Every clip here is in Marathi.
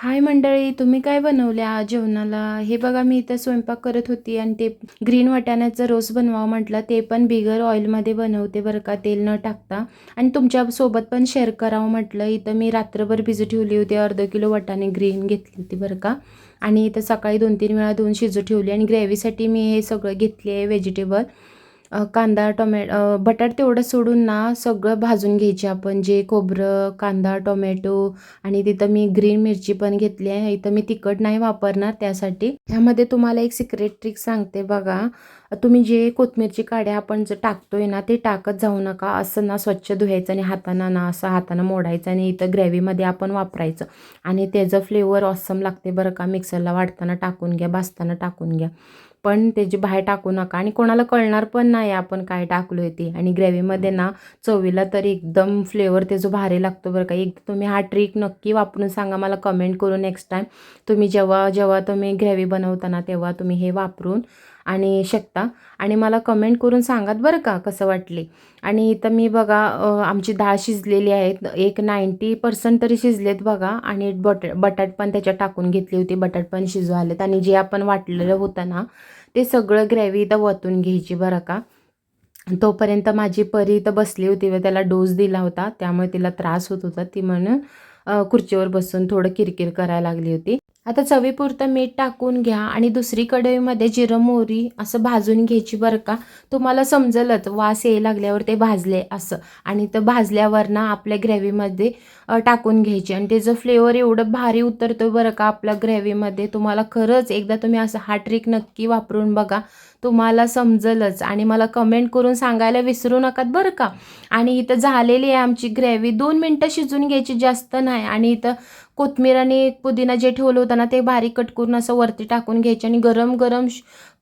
हाय मंडळी, तुम्ही काय बनवले आज जेवणाला? हे बघा, मी इथं स्वयंपाक करत होती आणि ते ग्रीन वाटाण्याचा रोस्ट बनवावं म्हटलं. ते पण बिगर ऑइलमध्ये बनवते बरं का, तेल न टाकता. आणि तुमच्यासोबत पण शेअर करावं म्हटलं. इथं मी रात्रभर भिजू ठेवली होती. अर्धा किलो वाटाणे ग्रीन घेतली होती बरं का. आणि इथं सकाळी 2-3 वेळा धुवून शिजू ठेवली. आणि ग्रेव्हीसाठी मी हे सगळं घेतले आहे व्हेजिटेबल. कांदा, बटाट तेवढं सोडून ना सगळं भाजून घ्यायचे आपण. जे खोबरं, कांदा, टोमॅटो आणि तिथं मी ग्रीन मिरची पण घेतली आहे. इथं मी तिखट नाही वापरणार त्यासाठी. ह्यामध्ये तुम्हाला एक सिक्रेट ट्रिक सांगते बघा. तुम्ही जे कोथिंबीरची काड्या आपण जे टाकतोय ना, ते टाकत जाऊ नका. असं ना स्वच्छ धुवायचं आणि असं हातानं मोडायचं आणि इथं ग्रेव्हीमध्ये आपण वापरायचं. आणि त्याचं फ्लेवर ऑसम लागते बरं का. मिक्सरला वाटताना टाकून घ्या, भाजताना टाकून घ्या. पण त्याची बाहेर टाकू नका आणि कोणाला कळणार पण नाही आपण काय टाकलोय ते. आणि ग्रेव्हीमध्ये ना चवीला तर एकदम फ्लेवर त्याचं भारी लागतो बरं का. एक तुम्ही हा ट्रिक नक्की वापरून सांगा मला कमेंट करून. नेक्स्ट टाईम तुम्ही जेव्हा जेव्हा तुम्ही ग्रेव्ही बनवताना तेव्हा तुम्ही हे वापरून आणि शकता. आणि मला कमेंट करून सांगात बरं का कसं वाटले. आणि इथं मी बघा आमची डाळ शिजलेली आहे. एक 90% तरी शिजलेत बघा. आणि बटाट पण त्याच्यात टाकून घेतली होती. बटाट पण शिजू आलेत. आणि जे आपण वाटलेलं होतं ना ते सगळं ग्रेव्ही इथं वतून घ्यायची बरं का. तोपर्यंत माझी परी इथं बसली होती व त्याला डोस दिला होता, त्यामुळे तिला त्रास होत होता. ती म्हणून खुर्चीवर बसून थोडं किरकिर करायला लागली होती. आता चवीपुरतं मीठ टाकून घ्या आणि दुसरी कढईमध्ये जिरं मोहरी असं भाजून घ्यायची बरं का. तुम्हाला समजलंच वास यायला लागल्यावर ते भाजले असं. आणि तर भाजल्यावर ना आपल्या ग्रेव्हीमध्ये टाकून घ्यायची आणि त्याचं फ्लेवर एवढं भारी उतरतं बरं का आपल्या ग्रेव्हीमध्ये. तुम्हाला खरंच एकदा तुम्ही असं हा ट्रिक नक्की वापरून बघा, तुम्हाला समजलंच. आणि मला कमेंट करून सांगायला विसरू नकात बरं का. आणि इथं झालेली आहे आमची ग्रेव्ही. 2 मिनटं शिजून घ्यायची, जास्त नाही. आणि इथं कोथिंबीर आणि पुदिना जे ठेवलं होतं ना ते बारीक कट करून असं वरती टाकून घ्यायचे. आणि गरम गरम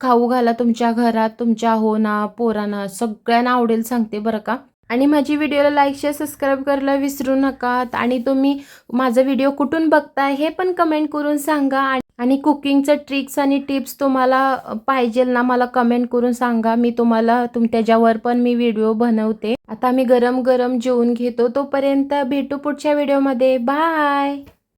खाऊ घाला तुमच्या घरात, तुमच्या हो ना पोरांना सगळ्यांना आवडेल सांगते बरं का. आणि माझी व्हिडिओला लाईक शेअर सबस्क्राईब करायला विसरू नका. आणि तुम्ही माझा व्हिडिओ कुठून बघताय हे पण कमेंट करून सांगा. आणि कुकिंगचं ट्रिक्स आणि टिप्स तुम्हाला पाहिजेल ना मला कमेंट करून सांगा. मी तुम्हाला त्याच्यावर पण मी व्हिडिओ बनवते. आता मी गरम गरम जेवून घेतो. तोपर्यंत भेटू पुढच्या व्हिडिओमध्ये. बाय.